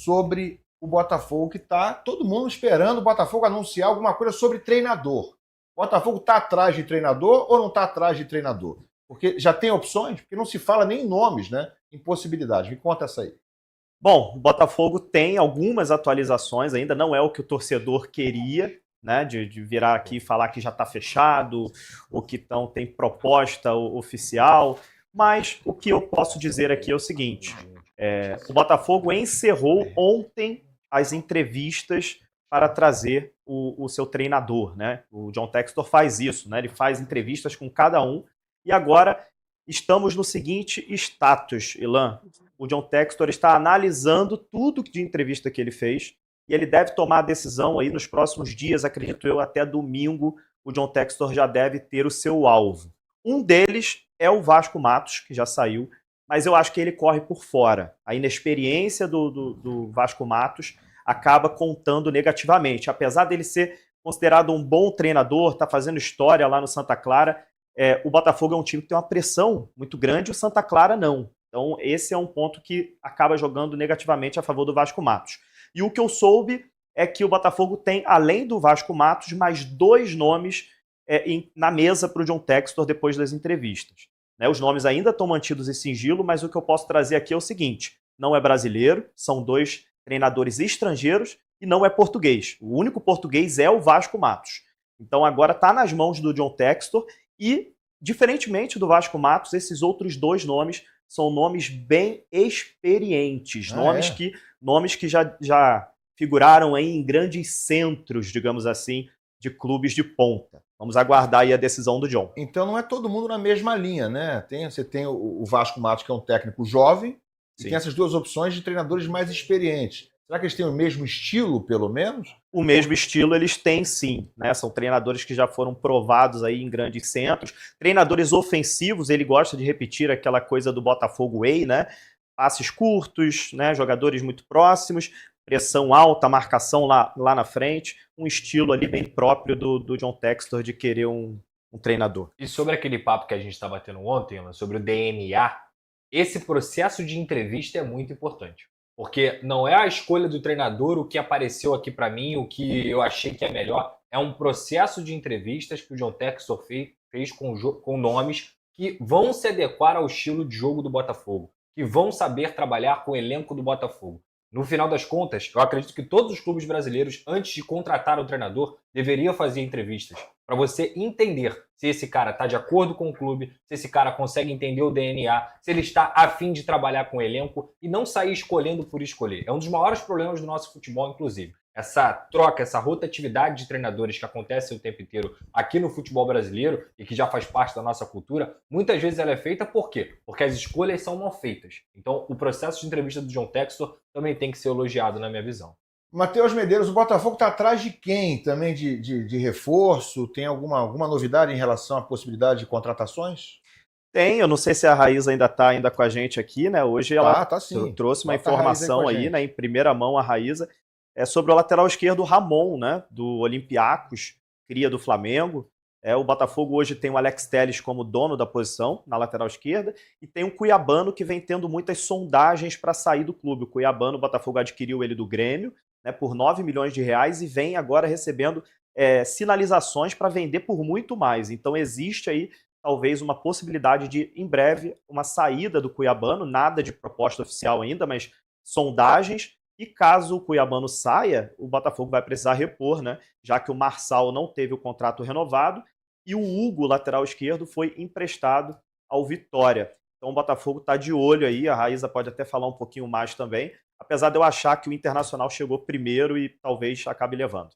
sobre o Botafogo, que está todo mundo esperando o Botafogo anunciar alguma coisa sobre treinador. O Botafogo está atrás de treinador ou não está atrás de treinador? Porque já tem opções, porque não se fala nem em nomes, né? Em possibilidades. Me conta essa aí. Bom, o Botafogo tem algumas atualizações, ainda não é o que o torcedor queria, né? De virar aqui e falar que já está fechado, ou que tem proposta oficial. Mas o que eu posso dizer aqui é o seguinte: o Botafogo encerrou ontem as entrevistas para trazer o seu treinador, né? O John Textor faz isso, né? Ele faz entrevistas com cada um. E agora estamos no seguinte status, Ilan. O John Textor está analisando tudo de entrevista que ele fez e ele deve tomar a decisão aí nos próximos dias, acredito eu, até domingo. O John Textor já deve ter o seu alvo. Um deles é o Vasco Matos, que já saiu, mas eu acho que ele corre por fora. A inexperiência do Vasco Matos acaba contando negativamente. Apesar dele ser considerado um bom treinador, está fazendo história lá no Santa Clara, o Botafogo é um time que tem uma pressão muito grande, o Santa Clara não. Então esse é um ponto que acaba jogando negativamente a favor do Vasco Matos. E o que eu soube é que o Botafogo tem, além do Vasco Matos, mais 2 nomes na mesa para o John Textor depois das entrevistas. Né, os nomes ainda estão mantidos em sigilo, mas o que eu posso trazer aqui é o seguinte: não é brasileiro, são 2 treinadores estrangeiros e não é português. O único português é o Vasco Matos. Então agora está nas mãos do John Textor e, diferentemente do Vasco Matos, esses outros 2 nomes são nomes bem experientes, nomes que já figuraram aí em grandes centros, digamos assim, de clubes de ponta. Vamos aguardar aí a decisão do John. Então não é todo mundo na mesma linha, né? Você tem o Vasco Matos, que é um técnico jovem, e Sim. tem essas 2 opções de treinadores mais experientes. Será que eles têm o mesmo estilo, pelo menos? O mesmo estilo eles têm, sim, né? São treinadores que já foram provados aí em grandes centros. Treinadores ofensivos, ele gosta de repetir aquela coisa do Botafogo Way, né? Passes curtos, né? Jogadores muito próximos, pressão alta, marcação lá na frente. Um estilo ali bem próprio do John Textor de querer um treinador. E sobre aquele papo que a gente estava tendo ontem, sobre o DNA, esse processo de entrevista é muito importante. Porque não é a escolha do treinador o que apareceu aqui para mim, o que eu achei que é melhor. É um processo de entrevistas que o John Textor fez com nomes que vão se adequar ao estilo de jogo do Botafogo, que vão saber trabalhar com o elenco do Botafogo. No final das contas, eu acredito que todos os clubes brasileiros, antes de contratar o treinador, deveriam fazer entrevistas para você entender se esse cara está de acordo com o clube, se esse cara consegue entender o DNA, se ele está a fim de trabalhar com o elenco e não sair escolhendo por escolher. É um dos maiores problemas do nosso futebol, inclusive. Essa troca, essa rotatividade de treinadores que acontece o tempo inteiro aqui no futebol brasileiro e que já faz parte da nossa cultura, muitas vezes ela é feita por quê? Porque as escolhas são mal feitas. Então, o processo de entrevista do John Textor também tem que ser elogiado, na minha visão. Matheus Medeiros, o Botafogo está atrás de quem? Também de reforço? Tem alguma novidade em relação à possibilidade de contratações? Tem, eu não sei se a Raíza ainda está ainda com a gente aqui, né? Hoje ela Tá sim. trouxe uma Bota a Raíza informação aí com a aí, né, gente. em primeira mão, a Raíza, sobre o lateral esquerdo Ramon, né, do Olympiacos, cria do Flamengo. O Botafogo hoje tem o Alex Telles como dono da posição na lateral esquerda e tem um cuiabano que vem tendo muitas sondagens para sair do clube. O cuiabano, o Botafogo adquiriu ele do Grêmio, né, por 9 milhões de reais e vem agora recebendo sinalizações para vender por muito mais. Então existe aí talvez uma possibilidade de, em breve, uma saída do cuiabano, nada de proposta oficial ainda, mas sondagens. E caso o cuiabano saia, o Botafogo vai precisar repor, né? Já que o Marçal não teve o contrato renovado e o Hugo, lateral esquerdo, foi emprestado ao Vitória. Então o Botafogo está de olho aí, a Raíza pode até falar um pouquinho mais também, apesar de eu achar que o Internacional chegou primeiro e talvez acabe levando.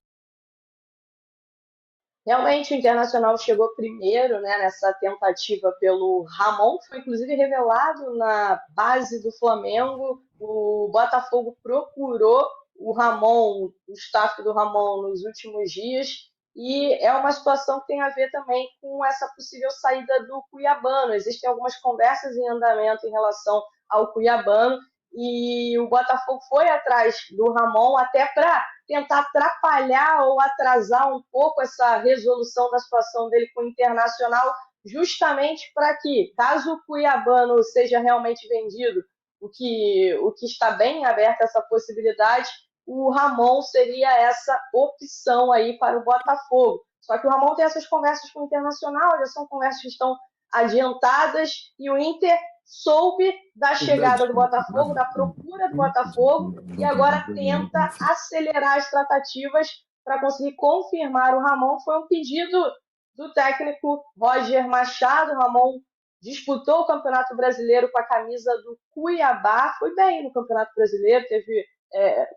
Realmente o Internacional chegou primeiro, né, nessa tentativa pelo Ramon, que foi inclusive revelado na base do Flamengo. O Botafogo procurou o Ramon, o staff do Ramon nos últimos dias, e é uma situação que tem a ver também com essa possível saída do Cuiabano. Existem algumas conversas em andamento em relação ao Cuiabano, e o Botafogo foi atrás do Ramon até para tentar atrapalhar ou atrasar um pouco essa resolução da situação dele com o Internacional, justamente para que, caso o Cuiabano seja realmente vendido, o que está bem aberto a essa possibilidade, o Ramon seria essa opção aí para o Botafogo. Só que o Ramon tem essas conversas com o Internacional, já são conversas que estão adiantadas, e o Inter soube da chegada do Botafogo, da procura do Botafogo, e agora tenta acelerar as tratativas para conseguir confirmar o Ramon. Foi um pedido do técnico Roger Machado. O Ramon disputou o Campeonato Brasileiro com a camisa do Cuiabá, foi bem no Campeonato Brasileiro, teve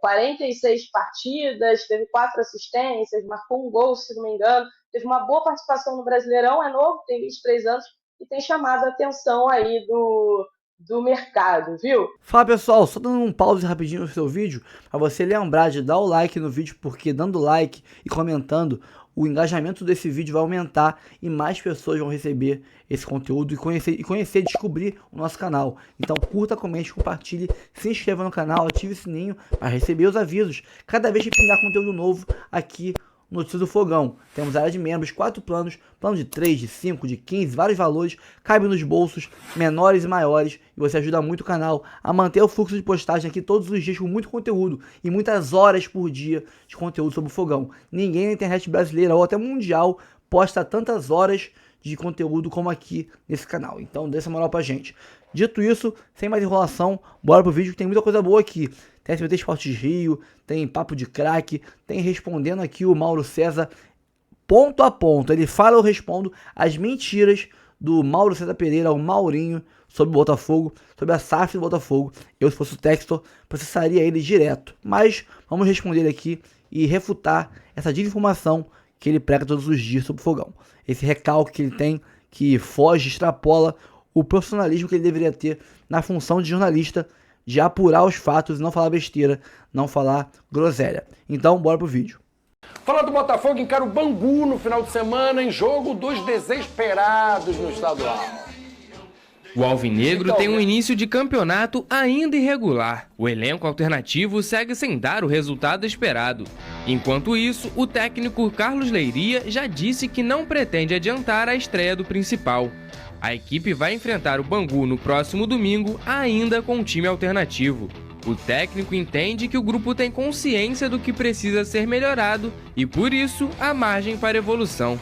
46 partidas, teve 4 assistências, marcou um gol, se não me engano, teve uma boa participação no Brasileirão, é novo, tem 23 anos, e tem chamado a atenção aí do mercado, viu? Fala pessoal, só dando um pause rapidinho no seu vídeo, para você lembrar de dar o like no vídeo, porque dando like e comentando, o engajamento desse vídeo vai aumentar e mais pessoas vão receber esse conteúdo e conhecer e descobrir o nosso canal. Então curta, comente, compartilhe, se inscreva no canal, ative o sininho para receber os avisos cada vez que pingar conteúdo novo aqui no Notícias do Fogão. Temos área de membros, 4 planos, plano de 3, de 5, de 15, vários valores, cabe nos bolsos, menores e maiores, e você ajuda muito o canal a manter o fluxo de postagem aqui todos os dias com muito conteúdo e muitas horas por dia de conteúdo sobre o fogão. Ninguém na internet brasileira ou até mundial posta tantas horas de conteúdo como aqui nesse canal, então dê essa moral pra gente. Dito isso, sem mais enrolação, bora pro vídeo que tem muita coisa boa aqui. Tem SBT Esportes Rio, tem Papo de Craque, tem respondendo aqui o Mauro César ponto a ponto. Ele fala, eu respondo as mentiras do Mauro César Pereira, o Maurinho, sobre o Botafogo, sobre a SAF do Botafogo. Eu, se fosse o Textor, processaria ele direto. Mas vamos responder ele aqui e refutar essa desinformação que ele prega todos os dias sobre o Fogão. Esse recalque que ele tem, que foge, extrapola o profissionalismo que ele deveria ter na função de jornalista, de apurar os fatos e não falar besteira, não falar groselha. Então, bora pro vídeo. Fala do Botafogo, encara o Bangu no final de semana em jogo dos desesperados no estadual. O Alvinegro tem um início de campeonato ainda irregular. O elenco alternativo segue sem dar o resultado esperado. Enquanto isso, o técnico Carlos Leiria já disse que não pretende adiantar a estreia do principal. A equipe vai enfrentar o Bangu no próximo domingo, ainda com um time alternativo. O técnico entende que o grupo tem consciência do que precisa ser melhorado e, por isso, há margem para evolução.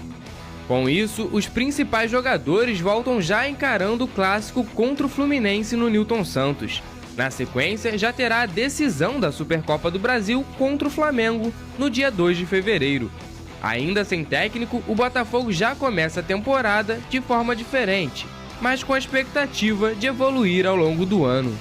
Com isso, os principais jogadores voltam já encarando o clássico contra o Fluminense no Newton Santos. Na sequência, já terá a decisão da Supercopa do Brasil contra o Flamengo no dia 2 de fevereiro. Ainda sem técnico, o Botafogo já começa a temporada de forma diferente, mas com a expectativa de evoluir ao longo do ano.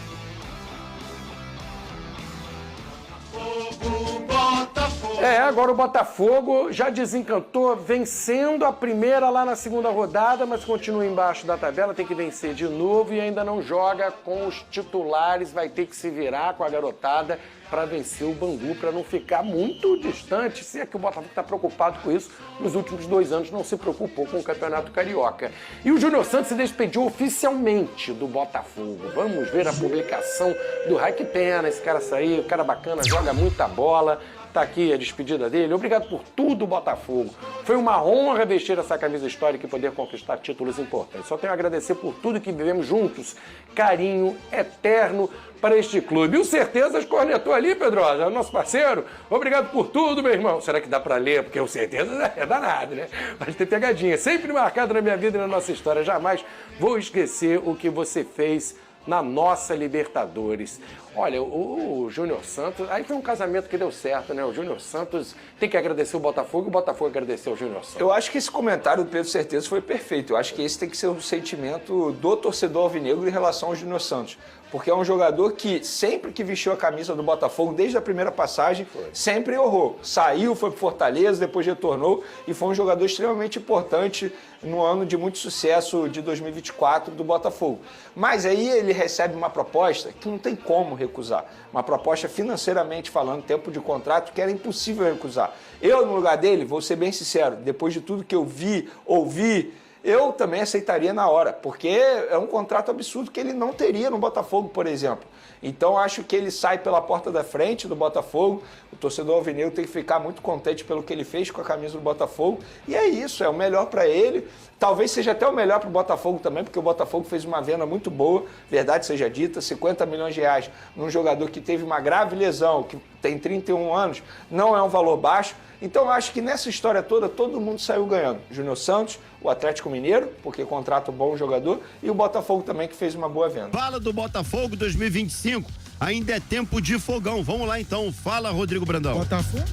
Agora o Botafogo já desencantou, vencendo a primeira lá na segunda rodada, mas continua embaixo da tabela, tem que vencer de novo e ainda não joga com os titulares, vai ter que se virar com a garotada para vencer o Bangu, para não ficar muito distante, se é que o Botafogo está preocupado com isso, nos últimos 2 anos não se preocupou com o Campeonato Carioca. E o Júnior Santos se despediu oficialmente do Botafogo. Vamos ver a publicação do Raik Pena, esse cara saiu, cara bacana, joga muita bola. Tá aqui a despedida dele. Obrigado por tudo, Botafogo. Foi uma honra vestir essa camisa histórica e poder conquistar títulos importantes. Só tenho a agradecer por tudo que vivemos juntos. Carinho eterno para este clube. E o Certezas cornetou ali, Pedrosa, nosso parceiro. Obrigado por tudo, meu irmão. Será que dá para ler? Porque o Certezas é danado, né? Mas tem pegadinha. Sempre marcado na minha vida e na nossa história. Jamais vou esquecer o que você fez na nossa Libertadores. Olha, o Júnior Santos, aí foi um casamento que deu certo, né? O Júnior Santos tem que agradecer o Botafogo e o Botafogo agradecer o Júnior Santos. Eu acho que esse comentário do Pedro Certeza foi perfeito. Eu acho que esse tem que ser o sentimento do torcedor alvinegro em relação ao Júnior Santos. Porque é um jogador que sempre que vestiu a camisa do Botafogo, desde a primeira passagem, sempre errou. Saiu, foi pro Fortaleza, depois retornou e foi um jogador extremamente importante no ano de muito sucesso de 2024 do Botafogo. Mas aí ele recebe uma proposta que não tem como recusar. Uma proposta financeiramente falando, tempo de contrato, que era impossível recusar. Eu, no lugar dele, vou ser bem sincero, depois de tudo que eu vi, ouvi, eu também aceitaria na hora, porque é um contrato absurdo que ele não teria no Botafogo, por exemplo. Então acho que ele sai pela porta da frente do Botafogo. O torcedor alvinegro tem que ficar muito contente pelo que ele fez com a camisa do Botafogo. E é isso, é o melhor para ele. Talvez seja até o melhor para o Botafogo também, porque o Botafogo fez uma venda muito boa, verdade seja dita, 50 milhões de reais num jogador que teve uma grave lesão, que tem 31 anos, não é um valor baixo. Então eu acho que nessa história toda, todo mundo saiu ganhando. Júnior Santos, o Atlético Mineiro, porque contrata um bom jogador, e o Botafogo também, que fez uma boa venda. Fala do Botafogo 2025, ainda é tempo de fogão. Vamos lá então, fala Rodrigo Brandão. Botafogo?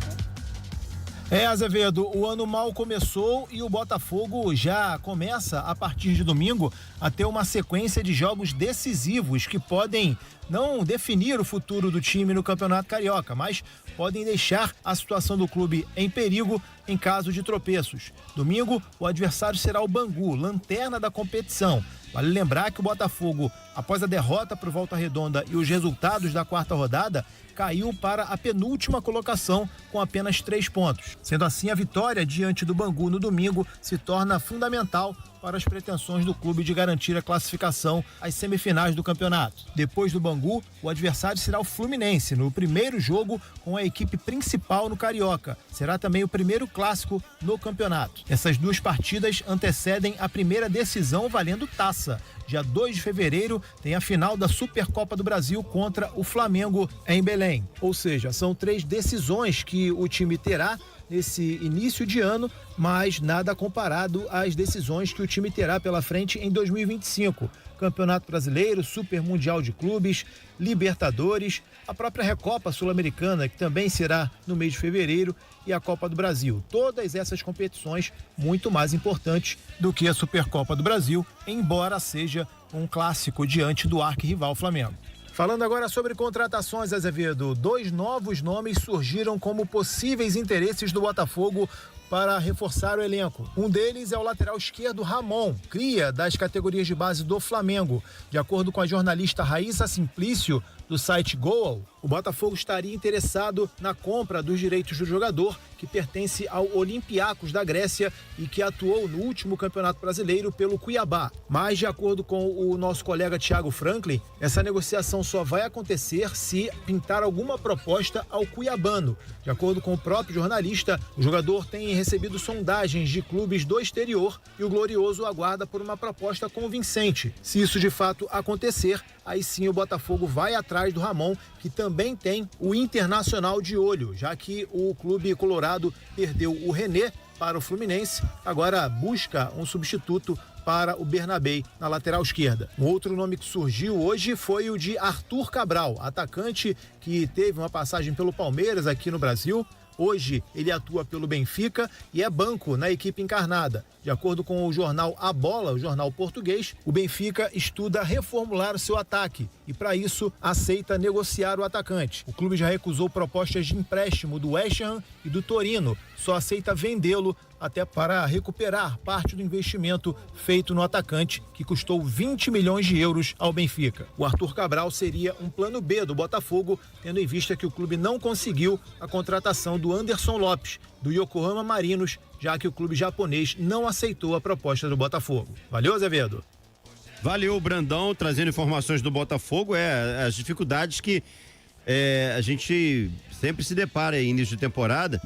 Azevedo, o ano mal começou e o Botafogo já começa, a partir de domingo, a ter uma sequência de jogos decisivos que podem não definir o futuro do time no Campeonato Carioca, mas podem deixar a situação do clube em perigo em caso de tropeços. Domingo, o adversário será o Bangu, lanterna da competição. Vale lembrar que o Botafogo, após a derrota para o Volta Redonda e os resultados da quarta rodada, caiu para a penúltima colocação com apenas 3 pontos. Sendo assim, a vitória diante do Bangu no domingo se torna fundamental para as pretensões do clube de garantir a classificação às semifinais do campeonato. Depois do Bangu, o adversário será o Fluminense, no primeiro jogo com a equipe principal no Carioca. Será também o primeiro clássico no campeonato. Essas duas partidas antecedem a primeira decisão valendo taça. Dia 2 de fevereiro tem a final da Supercopa do Brasil contra o Flamengo em Belém. Ou seja, são 3 decisões que o time terá nesse início de ano, mas nada comparado às decisões que o time terá pela frente em 2025. Campeonato Brasileiro, Super Mundial de Clubes, Libertadores, a própria Recopa Sul-Americana, que também será no mês de fevereiro, e a Copa do Brasil. Todas essas competições muito mais importantes do que a Supercopa do Brasil, embora seja um clássico diante do arquirrival Flamengo. Falando agora sobre contratações, Azevedo, 2 novos nomes surgiram como possíveis interesses do Botafogo para reforçar o elenco. Um deles é o lateral esquerdo Ramon, cria das categorias de base do Flamengo. De acordo com a jornalista Raíssa Simplício, do site Goal, o Botafogo estaria interessado na compra dos direitos do jogador, que pertence ao Olympiacos da Grécia e que atuou no último Campeonato Brasileiro pelo Cuiabá. Mas, de acordo com o nosso colega Thiago Franklin, essa negociação só vai acontecer se pintar alguma proposta ao cuiabano. De acordo com o próprio jornalista, o jogador tem recebido sondagens de clubes do exterior e o Glorioso aguarda por uma proposta convincente. Se isso de fato acontecer, aí sim o Botafogo vai atrás do Ramon, que também tem o Internacional de olho, já que o clube colorado perdeu o René para o Fluminense, agora busca um substituto para o Bernabéu na lateral esquerda. Um outro nome que surgiu hoje foi o de Arthur Cabral, atacante que teve uma passagem pelo Palmeiras aqui no Brasil. Hoje ele atua pelo Benfica e é banco na equipe encarnada. De acordo com o jornal A Bola, o jornal português, o Benfica estuda reformular o seu ataque e, para isso, aceita negociar o atacante. O clube já recusou propostas de empréstimo do West Ham e do Torino, só aceita vendê-lo até para recuperar parte do investimento feito no atacante, que custou 20 milhões de euros ao Benfica. O Arthur Cabral seria um plano B do Botafogo, tendo em vista que o clube não conseguiu a contratação do Anderson Lopes, do Yokohama Marinos, já que o clube japonês não aceitou a proposta do Botafogo. Valeu, Azevedo? Valeu, Brandão, trazendo informações do Botafogo, as dificuldades que a gente sempre se depara em início de temporada.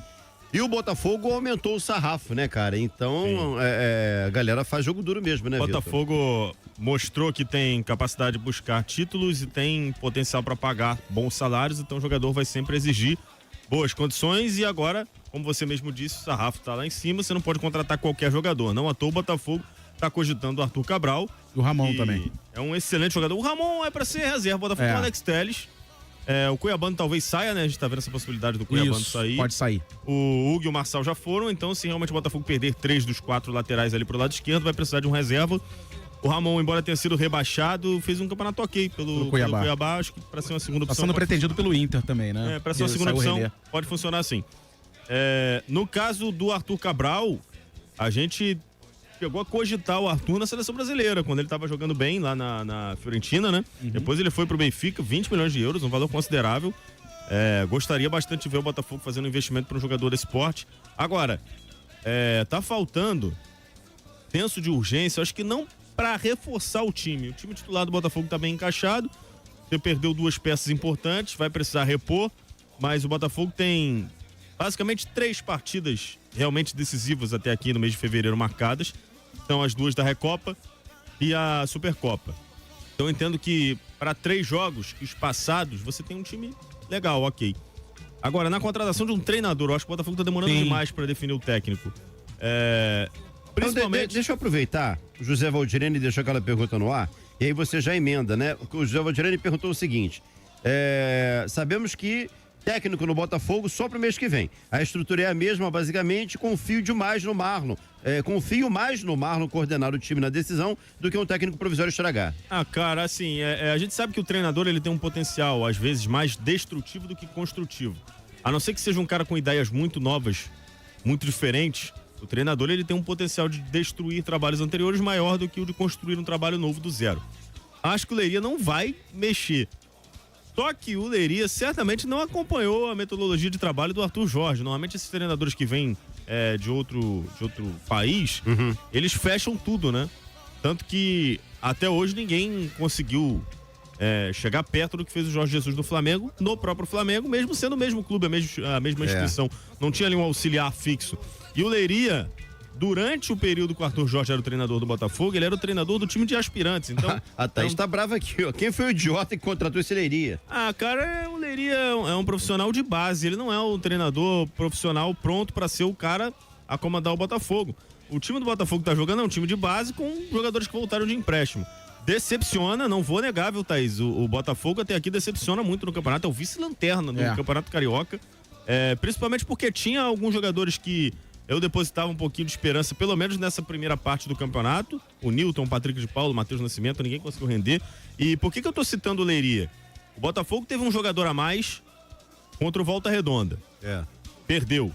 E o Botafogo aumentou o sarrafo, né, cara? Então, a galera faz jogo duro mesmo, né, O Botafogo mostrou que tem capacidade de buscar títulos e tem potencial para pagar bons salários, então o jogador vai sempre exigir boas condições e agora, como você mesmo disse, o sarrafo tá lá em cima, você não pode contratar qualquer jogador. Não à toa o Botafogo tá cogitando o Arthur Cabral. E o Ramon também. É um excelente jogador. O Ramon é para ser reserva, o Botafogo com o Alex Telles. O Cuiabano talvez saia, né? A gente tá vendo essa possibilidade do Cuiabano sair. Pode sair. O Hugo e o Marçal já foram, então se realmente o Botafogo perder 3 dos 4 laterais ali pro lado esquerdo, vai precisar de um reserva. O Ramon, embora tenha sido rebaixado, fez um campeonato ok pelo Cuiabá. Acho que para ser uma segunda opção. Passando pretendido pelo Inter também, né? Para ser uma segunda opção, pode funcionar assim. No caso do Arthur Cabral, a gente chegou a cogitar o Arthur na seleção brasileira, quando ele estava jogando bem lá na Fiorentina, né? Depois ele foi pro Benfica, 20 milhões de euros, um valor considerável. Gostaria bastante de ver o Botafogo fazendo um investimento para um jogador desse porte. Agora, tá faltando senso de urgência, acho que não para reforçar o time. O time titular do Botafogo tá bem encaixado. Você perdeu 2 peças importantes, vai precisar repor, mas o Botafogo tem basicamente 3 partidas realmente decisivas até aqui no mês de fevereiro marcadas. São as 2 da Recopa e a Supercopa. Então eu entendo que para 3 jogos espaçados, você tem um time legal, ok. Agora, na contratação de um treinador, eu acho que o Botafogo tá demorando demais para definir o técnico. Principalmente... Então, deixa eu aproveitar, o José Valdirene deixou aquela pergunta no ar, e aí você já emenda, né? O José Valdirene perguntou o seguinte, sabemos que técnico no Botafogo só pro mês que vem. A estrutura é a mesma, basicamente, confio mais no Marlon coordenar o time na decisão do que um técnico provisório estragar. Ah, cara, assim, a gente sabe que o treinador ele tem um potencial, às vezes, mais destrutivo do que construtivo. A não ser que seja um cara com ideias muito novas, muito diferentes, o treinador ele tem um potencial de destruir trabalhos anteriores maior do que o de construir um trabalho novo do zero. Acho que o Leiria não vai mexer. Só que o Leiria certamente não acompanhou a metodologia de trabalho do Arthur Jorge. Normalmente esses treinadores que vêm de outro país, eles fecham tudo, né? Tanto que até hoje ninguém conseguiu chegar perto do que fez o Jorge Jesus no Flamengo, no próprio Flamengo, mesmo sendo o mesmo clube, a mesma instituição. Não tinha ali um auxiliar fixo. E o Leiria, durante o período que o Arthur Jorge era o treinador do Botafogo, ele era o treinador do time de aspirantes. Então, a Thaís tá brava aqui, ó. Quem foi o idiota que contratou esse Leiria? Ah, cara, o Leiria é um profissional de base. Ele não é um treinador profissional pronto pra ser o cara a comandar o Botafogo. O time do Botafogo tá jogando é um time de base com jogadores que voltaram de empréstimo. Decepciona, não vou negar, viu, Thaís? O Botafogo até aqui decepciona muito no campeonato. É o vice-lanterna no Campeonato Carioca. Principalmente porque tinha alguns jogadores que eu depositava um pouquinho de esperança, pelo menos nessa primeira parte do campeonato. O Nilton, o Patrick de Paulo, o Matheus Nascimento, ninguém conseguiu render. E por que eu tô citando o Leiria? O Botafogo teve um jogador a mais contra o Volta Redonda. Perdeu.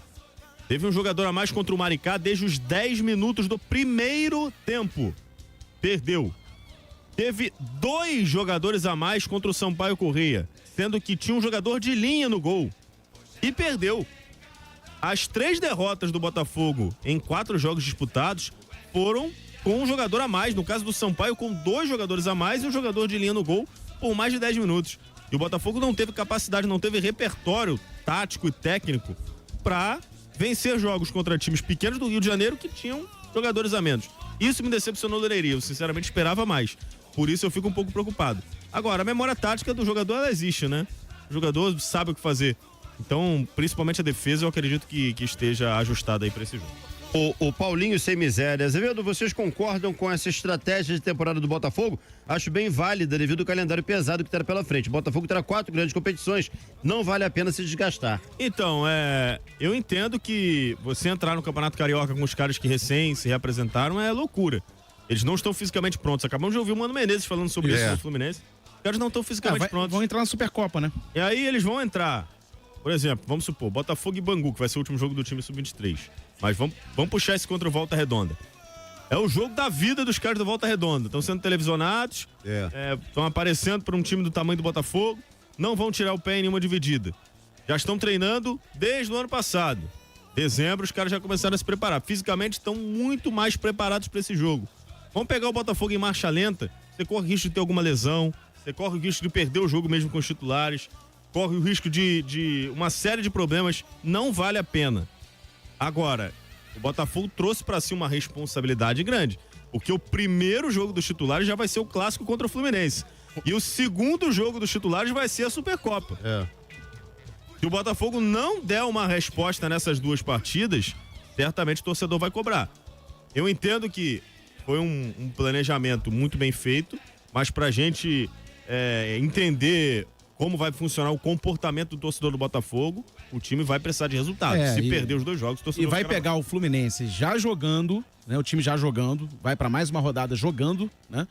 Teve um jogador a mais contra o Maricá desde os 10 minutos do primeiro tempo. Perdeu. Teve 2 jogadores a mais contra o Sampaio Corrêa, sendo que tinha um jogador de linha no gol. E perdeu. As 3 derrotas do Botafogo em 4 jogos disputados foram com um jogador a mais. No caso do Sampaio, com 2 jogadores a mais e um jogador de linha no gol por mais de 10 minutos. E o Botafogo não teve capacidade, não teve repertório tático e técnico para vencer jogos contra times pequenos do Rio de Janeiro que tinham jogadores a menos. Isso me decepcionou do Leiria. Eu sinceramente esperava mais. Por isso eu fico um pouco preocupado. Agora, a memória tática do jogador, ela existe, né? O jogador sabe o que fazer. Então, principalmente a defesa, eu acredito que esteja ajustada aí para esse jogo. O Paulinho Sem Miséria. Azevedo, vocês concordam com essa estratégia de temporada do Botafogo? Acho bem válida devido ao calendário pesado que terá pela frente. O Botafogo terá 4 grandes competições. Não vale a pena se desgastar. Então, eu entendo que você entrar no Campeonato Carioca com os caras que recém se reapresentaram é loucura. Eles não estão fisicamente prontos. Acabamos de ouvir o Mano Menezes falando sobre isso no Fluminense. Os caras não estão fisicamente prontos. Vão entrar na Supercopa, né? E aí eles vão entrar. Por exemplo, vamos supor, Botafogo e Bangu, que vai ser o último jogo do time sub-23. Mas vamos puxar esse contra o Volta Redonda. É o jogo da vida dos caras do Volta Redonda. Estão sendo televisionados, estão aparecendo para um time do tamanho do Botafogo, não vão tirar o pé em nenhuma dividida. Já estão treinando desde o ano passado. Dezembro, os caras já começaram a se preparar. Fisicamente estão muito mais preparados para esse jogo. Vamos pegar o Botafogo em marcha lenta, você corre o risco de ter alguma lesão, você corre o risco de perder o jogo mesmo com os titulares, corre o risco de uma série de problemas, não vale a pena. Agora, o Botafogo trouxe para si uma responsabilidade grande, porque o primeiro jogo dos titulares já vai ser o clássico contra o Fluminense. E o segundo jogo dos titulares vai ser a Supercopa. Se o Botafogo não der uma resposta nessas 2 partidas, certamente o torcedor vai cobrar. Eu entendo que foi um planejamento muito bem feito, mas pra gente entender como vai funcionar o comportamento do torcedor do Botafogo, o time vai precisar de resultados. Se perder os 2 jogos, o torcedor vai pegar o Fluminense já jogando, né? O time já jogando, vai para mais uma rodada jogando, né?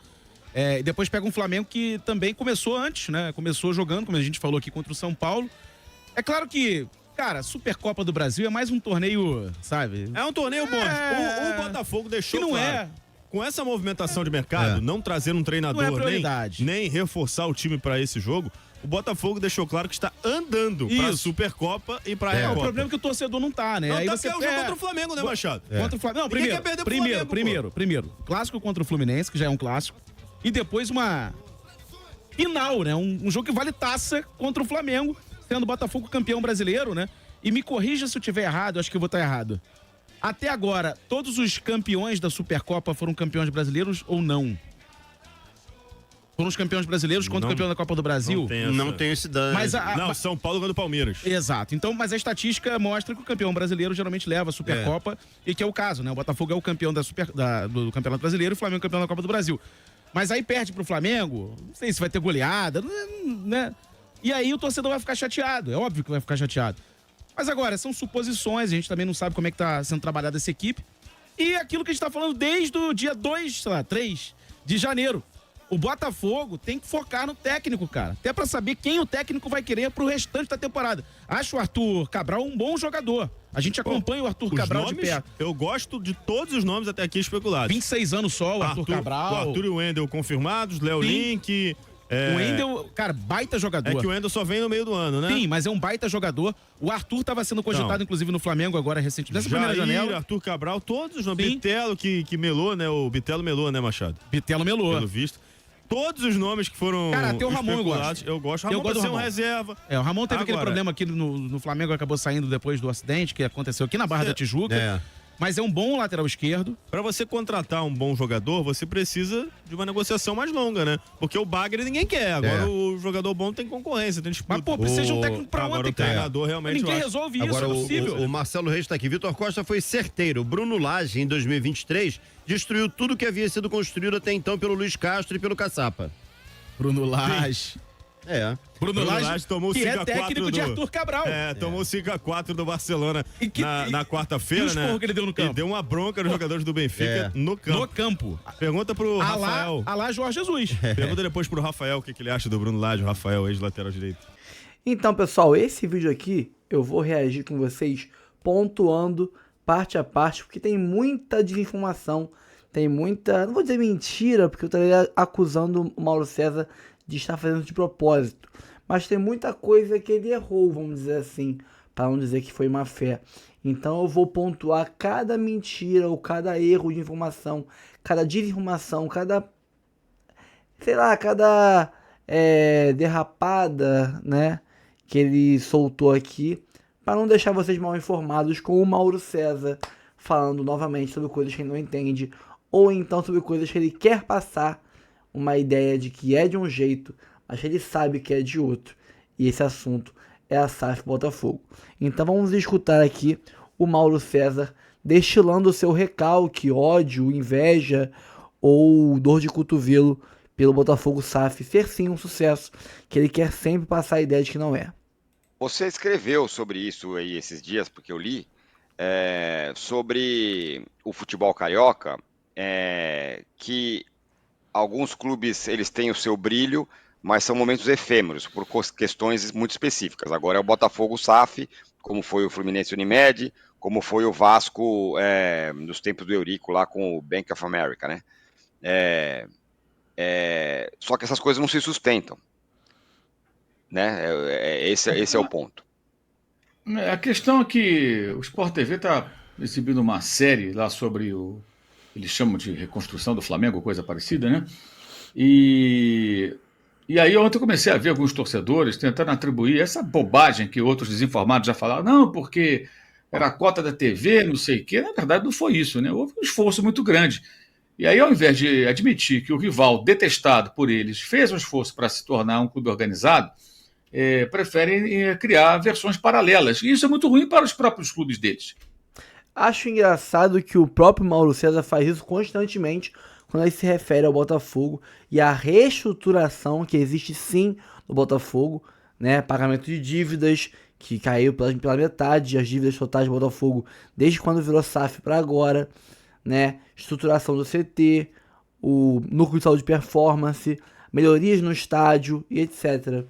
E depois pega um Flamengo que também começou antes, né? Começou jogando, como a gente falou aqui, contra o São Paulo. É claro que, cara, Supercopa do Brasil é mais um torneio, sabe? É um torneio bom. O Botafogo deixou claro. Com essa movimentação de mercado, não trazer um treinador nem reforçar o time para esse jogo, o Botafogo deixou claro que está andando pra Supercopa e pra Recopa. O problema é que o torcedor não tá, né? Não, aí tá você porque é o jogo contra o Flamengo, né, Machado? Contra o Flamengo. Não, Ninguém quer perder pro Flamengo, primeiro. Clássico contra o Fluminense, que já é um clássico. E depois uma final, né? Um jogo que vale taça contra o Flamengo, sendo o Botafogo campeão brasileiro, né? E me corrija se eu estiver errado, eu acho que eu vou estar errado. Até agora, todos os campeões da Supercopa foram campeões brasileiros ou não? Foram os campeões brasileiros contra o campeão da Copa do Brasil? Não tem esse dano. Não, São Paulo ganhou do Palmeiras. Exato. Então, mas a estatística mostra que o campeão brasileiro geralmente leva a Supercopa, e que é o caso, né? O Botafogo é o campeão do Campeonato Brasileiro e o Flamengo é o campeão da Copa do Brasil. Mas aí perde pro Flamengo, não sei se vai ter goleada, né? E aí o torcedor vai ficar chateado, é óbvio que vai ficar chateado. Mas agora, são suposições, a gente também não sabe como é que tá sendo trabalhada essa equipe. E aquilo que a gente tá falando desde o dia 3 de janeiro. O Botafogo tem que focar no técnico, cara. Até pra saber quem o técnico vai querer pro restante da temporada. Acho o Arthur Cabral um bom jogador. A gente acompanha o Arthur Cabral de perto. Eu gosto de todos os nomes até aqui especulados. 26 anos só, o Arthur Cabral. O Arthur e o Wendel confirmados, Léo Link... O Wendel, cara, baita jogador. É que o Wendel só vem no meio do ano, né? Sim, mas é um baita jogador. O Arthur estava sendo cogitado, inclusive, no Flamengo agora recentemente. Nessa primeira janela. Arthur Cabral, todos os nomes. Bitelo que melou, né? O Bitelo melou, né, Machado? Bitelo melou. Pelo visto. Todos os nomes que foram. Cara, até o Ramon eu gosto. O Ramon vai ser um reserva. O Ramon teve aquele problema aqui no Flamengo, acabou saindo depois do acidente que aconteceu aqui na Barra da Tijuca. Mas é um bom lateral esquerdo. Pra você contratar um bom jogador, você precisa de uma negociação mais longa, né? Porque o Bagre ninguém quer. Agora o jogador bom tem concorrência, tem disputa. Mas, pô, precisa de um técnico pra agora ontem, o treinador realmente ninguém resolve isso, é possível. O Marcelo Reis tá aqui. Vitor Costa foi certeiro. Bruno Lage, em 2023, destruiu tudo que havia sido construído até então pelo Luiz Castro e pelo Caçapa. Bruno Lage. Bruno Lage tomou o 5x4 é técnico de Arthur Cabral. Tomou o 5x4 do Barcelona na quarta-feira, né? Que ele deu no campo. E deu uma bronca nos jogadores do Benfica no campo. No campo. Pergunta pro Rafael. Alá Jorge Jesus. Pergunta depois pro Rafael o que ele acha do Bruno Lage, o Rafael, ex-lateral direito. Então, pessoal, esse vídeo aqui eu vou reagir com vocês pontuando parte a parte, porque tem muita desinformação, tem muita, não vou dizer mentira, porque eu estaria acusando o Mauro César de estar fazendo de propósito, mas tem muita coisa que ele errou, vamos dizer assim, para não dizer que foi má fé. Então eu vou pontuar cada mentira ou cada erro de informação, cada desinformação, cada derrapada, né, que ele soltou aqui, para não deixar vocês mal informados com o Mauro César falando novamente sobre coisas que ele não entende, ou então sobre coisas que ele quer passar uma ideia de que é de um jeito, mas ele sabe que é de outro. E esse assunto é a SAF Botafogo. Então vamos escutar aqui o Mauro César destilando o seu recalque, ódio, inveja ou dor de cotovelo pelo Botafogo SAF ser sim um sucesso, que ele quer sempre passar a ideia de que não é. Você escreveu sobre isso aí esses dias, porque eu li, sobre o futebol carioca, que alguns clubes eles têm o seu brilho, mas são momentos efêmeros, por questões muito específicas. Agora é o Botafogo SAF, como foi o Fluminense Unimed, como foi o Vasco nos tempos do Eurico, lá com o Bank of America, né? Só que essas coisas não se sustentam, né? Esse é o ponto. A questão é que o Sport TV está exibindo uma série lá sobre eles chamam de reconstrução do Flamengo, coisa parecida, né? E aí ontem eu comecei a ver alguns torcedores tentando atribuir essa bobagem que outros desinformados já falaram, não, porque era a cota da TV, não sei o quê. Na verdade não foi isso, né? Houve um esforço muito grande. E aí, ao invés de admitir que o rival detestado por eles fez um esforço para se tornar um clube organizado, preferem criar versões paralelas. E isso é muito ruim para os próprios clubes deles. Acho engraçado que o próprio Mauro César faz isso constantemente quando ele se refere ao Botafogo e à reestruturação que existe sim no Botafogo, né? Pagamento de dívidas que caiu pela metade, as dívidas totais do Botafogo desde quando virou SAF para agora, né? Estruturação do CT, o núcleo de saúde e performance, melhorias no estádio e etc.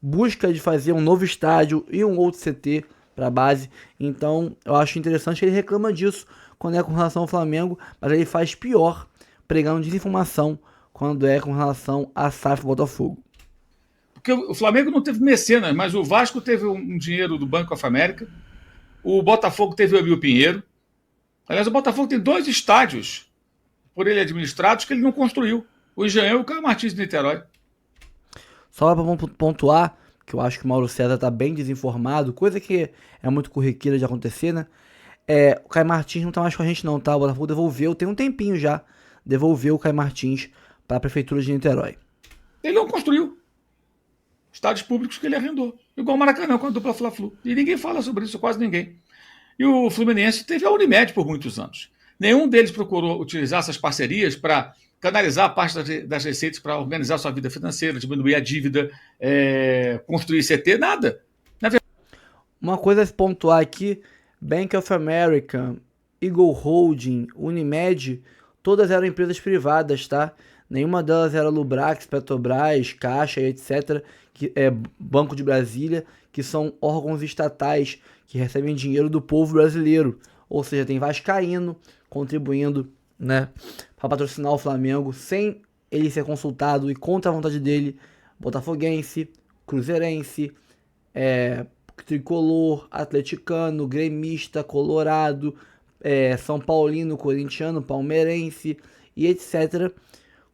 Busca de fazer um novo estádio e um outro CT para a base. Então eu acho interessante que ele reclama disso quando é com relação ao Flamengo, mas ele faz pior pregando desinformação quando é com relação a SAF Botafogo. Porque o Flamengo não teve mecenas, mas o Vasco teve um dinheiro do Banco of America, o Botafogo teve o Emil Pinheiro. Aliás, o Botafogo tem 2 estádios por ele administrados que ele não construiu. O Engenhão e o Caio Martins de Niterói. Só para pontuar, que eu acho que o Mauro César tá bem desinformado, coisa que é muito corriqueira de acontecer, né? O Caio Martins não tá mais com a gente não, tá? O Botafogo devolveu, tem um tempinho já, devolveu o Caio Martins para a Prefeitura de Niterói. Ele não construiu. Estádios públicos que ele arrendou. Igual o Maracanã com a dupla Fla-Flu. E ninguém fala sobre isso, quase ninguém. E o Fluminense teve a Unimed por muitos anos. Nenhum deles procurou utilizar essas parcerias para canalizar parte das receitas para organizar sua vida financeira, diminuir a dívida, construir CT, nada. Uma coisa a se pontuar aqui, Bank of America, Eagle Holding, Unimed, todas eram empresas privadas, tá? Nenhuma delas era Lubrax, Petrobras, Caixa e etc., que é Banco de Brasília, que são órgãos estatais que recebem dinheiro do povo brasileiro. Ou seja, tem vascaíno contribuindo, né, para patrocinar o Flamengo sem ele ser consultado e contra a vontade dele. Botafoguense, Cruzeirense, Tricolor, Atleticano, Gremista, Colorado, São Paulino, Corintiano, Palmeirense e etc.,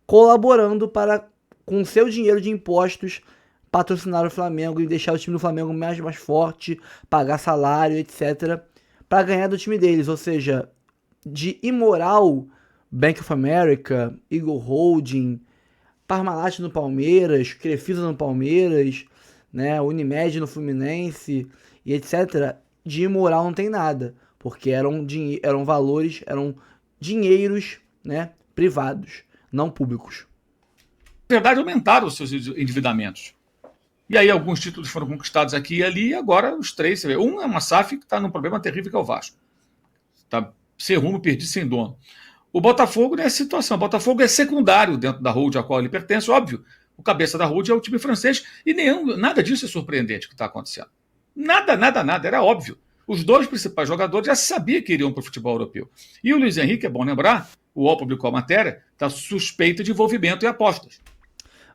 colaborando para, com seu dinheiro de impostos, patrocinar o Flamengo e deixar o time do Flamengo mais forte, pagar salário, etc., para ganhar do time deles. Ou seja, de imoral, Bank of America, Eagle Holding, Parmalat no Palmeiras, Crefisa no Palmeiras, né, Unimed no Fluminense e etc., de imoral não tem nada, porque eram valores, eram dinheiros, né, privados, não públicos. Na verdade, aumentaram os seus endividamentos. E aí alguns títulos foram conquistados aqui e ali, e agora os 3, você vê. Um é uma SAF que está num problema terrível que é o Vasco. Está sem rumo, perdido, sem dono. O Botafogo nessa situação. O Botafogo é secundário dentro da hold a qual ele pertence, óbvio. O cabeça da hold é o time francês e nada disso é surpreendente que está acontecendo. Nada, era óbvio. Os 2 principais jogadores já sabia que iriam para o futebol europeu. E o Luiz Henrique, é bom lembrar, o UOL publicou a matéria, está suspeito de envolvimento em apostas.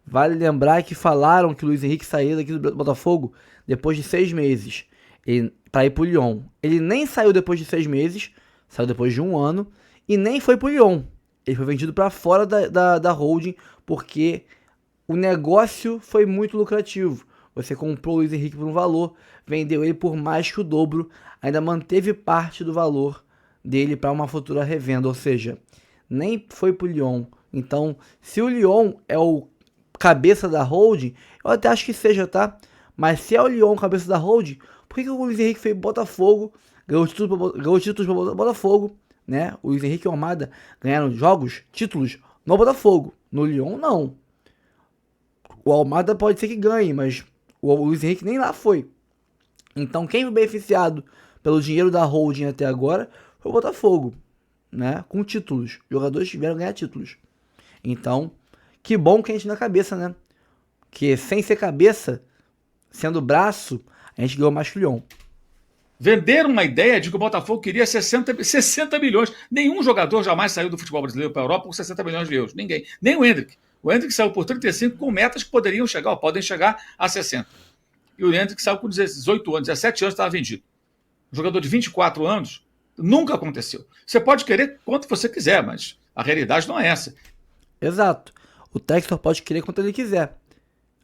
Vale lembrar que falaram que o Luiz Henrique saiu daqui do Botafogo depois de 6 meses para ir pro Lyon. Ele nem saiu depois de 6 meses, saiu depois de 1 ano e nem foi pro Lyon. Ele foi vendido para fora da holding porque o negócio foi muito lucrativo. Você comprou o Luiz Henrique por um valor, vendeu ele por mais que o dobro, ainda manteve parte do valor dele para uma futura revenda, ou seja, nem foi pro Lyon. Então, se o Lyon é o cabeça da holding, eu até acho que seja, tá? Mas se é o Lyon cabeça da holding, por que o Luiz Henrique fez Botafogo, ganhou títulos para Botafogo, né? O Luiz Henrique e o Almada ganharam títulos no Botafogo, no Lyon não. O Almada pode ser que ganhe, mas o Luiz Henrique nem lá foi. Então quem foi beneficiado pelo dinheiro da holding até agora foi o Botafogo, né? Com títulos, jogadores tiveram que ganhar títulos. Então, que bom que a gente na cabeça, né? Que sem ser cabeça, sendo braço, a gente ganhou mais que o Lyon. Venderam uma ideia de que o Botafogo queria 60 milhões. Nenhum jogador jamais saiu do futebol brasileiro para a Europa por 60 milhões de euros. Ninguém. Nem o Hendrick. O Hendrick saiu por 35 com metas que poderiam chegar, ou podem chegar a 60. E o Hendrick saiu com 18 anos, 17 anos estava vendido. Um jogador de 24 anos, nunca aconteceu. Você pode querer quanto você quiser, mas a realidade não é essa. Exato. O Textor pode querer quanto ele quiser.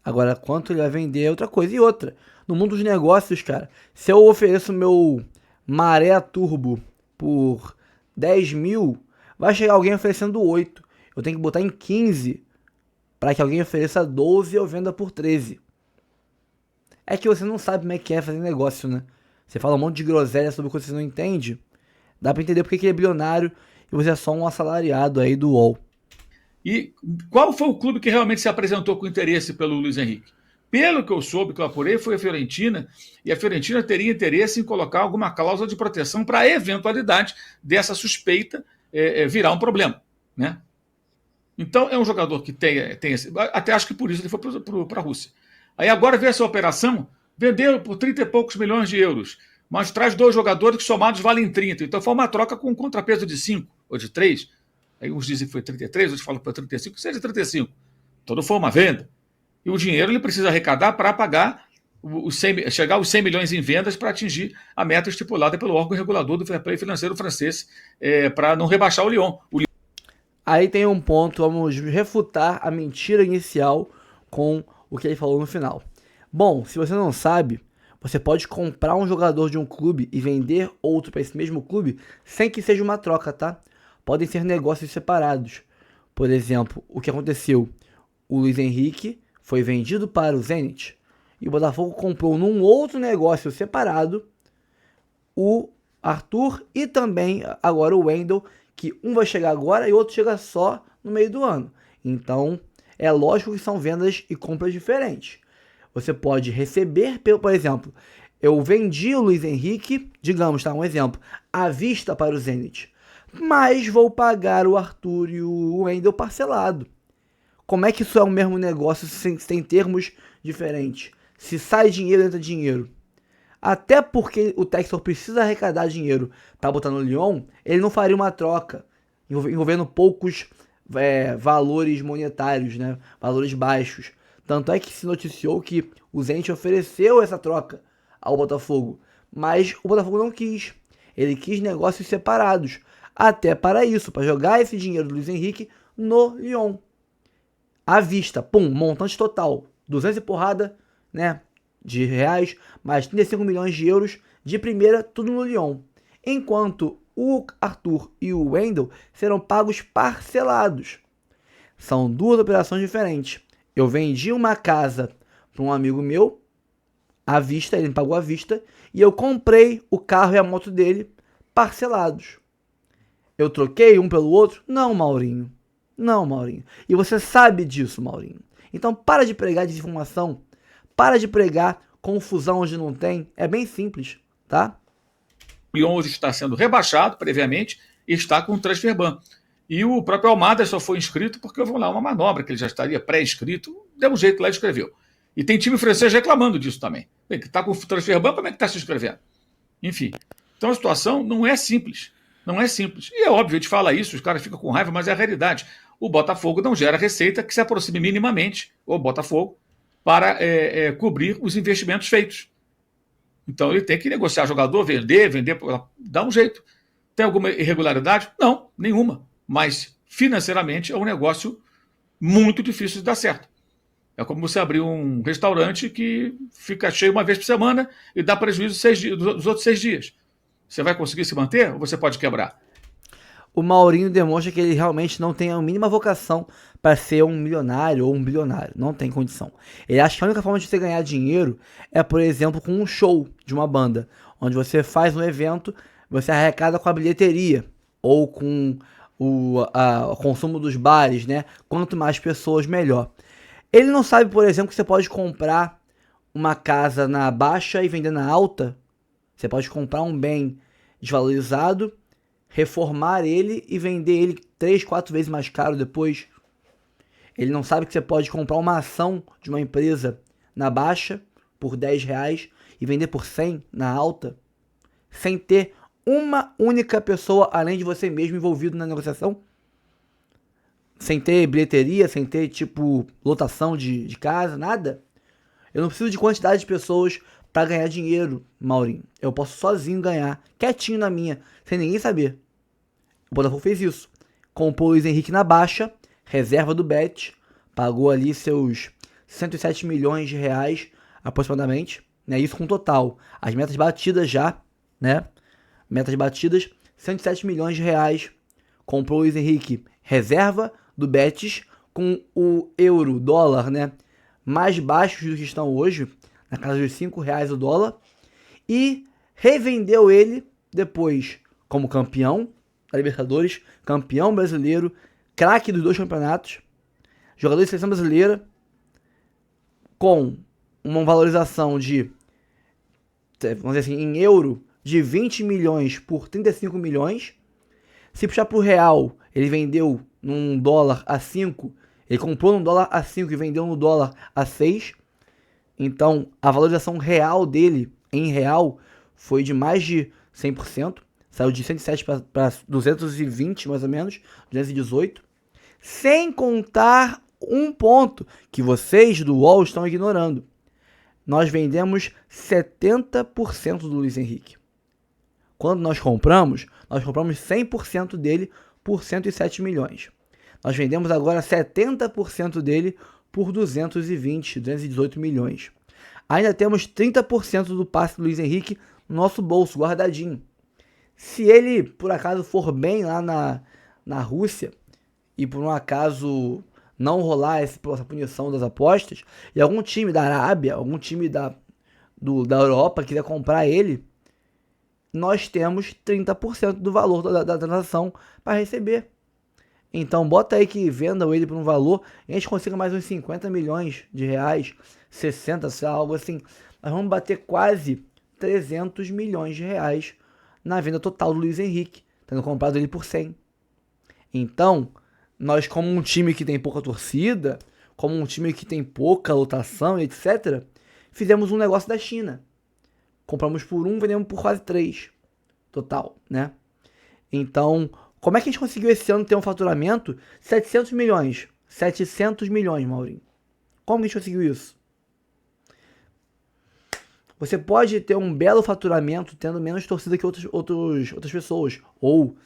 Agora, quanto ele vai vender é outra coisa. E outra, no mundo dos negócios, cara, se eu ofereço meu Maré Turbo por 10 mil, vai chegar alguém oferecendo 8. Eu tenho que botar em 15 para que alguém ofereça 12 e eu venda por 13. É que você não sabe como é que é fazer negócio, né? Você fala um monte de groselha sobre coisa que você não entende. Dá para entender porque que ele é bilionário e você é só um assalariado aí do UOL. E qual foi o clube que realmente se apresentou com interesse pelo Luiz Henrique? Pelo que eu soube, que eu apurei, foi a Fiorentina, e a Fiorentina teria interesse em colocar alguma cláusula de proteção para a eventualidade dessa suspeita virar um problema, né? Então, é um jogador que tem até acho que por isso ele foi para a Rússia. Aí agora vê essa operação, vendeu por 30 e poucos milhões de euros, mas traz 2 jogadores que somados valem 30. Então foi uma troca com um contrapeso de 5 ou de 3. Aí uns dizem que foi 33, outros falam que foi 35, seja 35. Então não foi uma venda. E o dinheiro ele precisa arrecadar para pagar chegar aos 100 milhões em vendas para atingir a meta estipulada pelo órgão regulador do fair play financeiro francês, para não rebaixar o Lyon. Aí tem um ponto, vamos refutar a mentira inicial com o que ele falou no final. Bom, se você não sabe, você pode comprar um jogador de um clube e vender outro para esse mesmo clube sem que seja uma troca, tá? Podem ser negócios separados. Por exemplo, o que aconteceu? O Luiz Henrique foi vendido para o Zenit e o Botafogo comprou num outro negócio separado o Arthur e também agora o Wendel, que um vai chegar agora e o outro chega só no meio do ano. Então, é lógico que são vendas e compras diferentes. Você pode receber, por exemplo, eu vendi o Luiz Henrique, digamos, tá, um exemplo, à vista para o Zenit, mas vou pagar o Arthur e o Wendel parcelado. Como é que isso é o mesmo negócio se tem termos diferentes? Se sai dinheiro, entra dinheiro. Até porque o Textor precisa arrecadar dinheiro para botar no Lyon, ele não faria uma troca envolvendo poucos valores monetários, né? Valores baixos. Tanto é que se noticiou que o Zenit ofereceu essa troca ao Botafogo, mas o Botafogo não quis. Ele quis negócios separados. Até para isso, para jogar esse dinheiro do Luiz Henrique no Lyon. À vista, pum, montante total, 200 e porrada, né, de reais, mais 35 milhões de euros de primeira, tudo no Lyon. Enquanto o Arthur e o Wendel serão pagos parcelados. São duas operações diferentes. Eu vendi uma casa para um amigo meu, à vista, ele me pagou à vista, e eu comprei o carro e a moto dele parcelados. Eu troquei um pelo outro? Não, Maurinho. Não, Maurinho. E você sabe disso, Maurinho. Então para de pregar desinformação. Para de pregar confusão onde não tem. É bem simples, tá? O Lyon hoje está sendo rebaixado previamente e está com o transfer ban. E o próprio Almada só foi inscrito porque houve lá uma manobra que ele já estaria pré-inscrito. Deu um jeito lá e escreveu. E tem time francês reclamando disso também. Que está com o transfer ban, como é que está se inscrevendo? Enfim. Então a situação não é simples. Não é simples. E é óbvio, a gente fala isso, os caras ficam com raiva, mas é a realidade. O Botafogo não gera receita que se aproxime minimamente, o Botafogo, para cobrir os investimentos feitos. Então ele tem que negociar jogador, vender, dá um jeito. Tem alguma irregularidade? Não, nenhuma. Mas financeiramente é um negócio muito difícil de dar certo. É como você abrir um restaurante que fica cheio uma vez por semana e dá prejuízo dos outros 6 dias. Você vai conseguir se manter ou você pode quebrar? O Maurinho demonstra que ele realmente não tem a mínima vocação para ser um milionário ou um bilionário. Não tem condição. Ele acha que a única forma de você ganhar dinheiro é, por exemplo, com um show de uma banda, onde você faz um evento, você arrecada com a bilheteria ou com o consumo dos bares, né? Quanto mais pessoas, melhor. Ele não sabe, por exemplo, que você pode comprar uma casa na baixa e vender na alta. Você pode comprar um bem desvalorizado, reformar ele e vender ele 3, 4 vezes mais caro depois. Ele não sabe que você pode comprar uma ação de uma empresa na baixa por R$10 e vender por 100 na alta, sem ter uma única pessoa além de você mesmo envolvido na negociação, sem ter bilheteria, sem ter tipo lotação de casa, nada. Eu não preciso de quantidade de pessoas para ganhar dinheiro, Maurinho. Eu posso sozinho ganhar, quietinho na minha, sem ninguém saber. O Botafogo fez isso. Comprou o Luiz Henrique na baixa, reserva do Bet, pagou ali seus 107 milhões de reais aproximadamente, né? Isso com total. As metas batidas já, né? Metas batidas, 107 milhões de reais. Comprou o Luiz Henrique, reserva do Betis, com o euro, dólar, né? Mais baixos do que estão hoje, na casa dos R$5 o dólar, e revendeu ele depois como campeão da Libertadores, campeão brasileiro, craque dos 2 campeonatos, jogador de seleção brasileira, com uma valorização de, vamos dizer assim, em euro, de 20 milhões por 35 milhões. Se puxar para o real, ele vendeu num dólar a 5, ele comprou num dólar a 5 e vendeu no dólar a 6. Então, a valorização real dele, em real, foi de mais de 100%. Saiu de 107 para 220, mais ou menos, 218. Sem contar um ponto que vocês do UOL estão ignorando. Nós vendemos 70% do Luiz Henrique. Quando nós compramos 100% dele por 107 milhões. Nós vendemos agora 70% dele por 218 milhões. Ainda temos 30% do passe do Luiz Henrique no nosso bolso, guardadinho. Se ele, por acaso, for bem lá na Rússia e por um acaso não rolar essa punição das apostas, e algum time da Arábia, algum time da Europa quiser comprar ele, nós temos 30% do valor da transação para receber. Então bota aí que vendam ele por um valor e a gente consiga mais uns 50 milhões de reais, 60, sei lá, algo assim. Nós vamos bater quase 300 milhões de reais na venda total do Luiz Henrique, tendo comprado ele por 100. Então, nós como um time que tem pouca torcida, como um time que tem pouca lotação, etc., fizemos um negócio da China. Compramos por 1, vendemos por quase 3 total, né? Então, como é que a gente conseguiu esse ano ter um faturamento 700 milhões? 700 milhões, Maurinho. Como que a gente conseguiu isso? Você pode ter um belo faturamento tendo menos torcida que outras pessoas. Ou,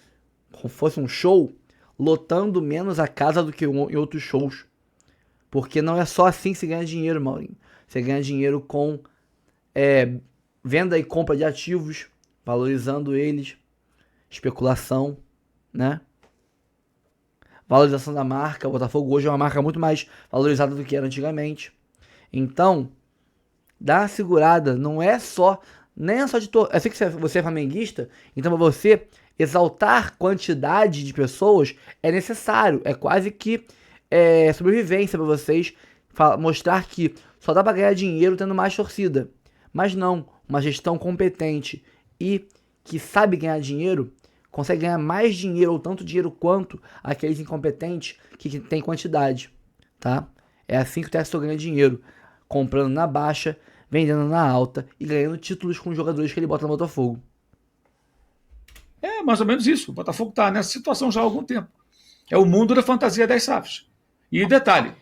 como fosse um show, lotando menos a casa do que em outros shows. Porque não é só assim que se ganha dinheiro, Maurinho. Você ganha dinheiro com venda e compra de ativos, valorizando eles, especulação, né? Valorização da marca. O Botafogo hoje é uma marca muito mais valorizada do que era antigamente. Então, dá uma segurada. Não é só, nem é só de eu sei que você é flamenguista, então para você exaltar quantidade de pessoas é necessário. É quase que sobrevivência para vocês mostrar que só dá para ganhar dinheiro tendo mais torcida. Mas não, uma gestão competente e que sabe ganhar dinheiro consegue ganhar mais dinheiro ou tanto dinheiro quanto aqueles incompetentes que tem quantidade, tá? É assim que o Textor ganha dinheiro, comprando na baixa, vendendo na alta e ganhando títulos com os jogadores que ele bota no Botafogo. É mais ou menos isso. O Botafogo está nessa situação já há algum tempo. É o mundo da fantasia das SAFs. E detalhe,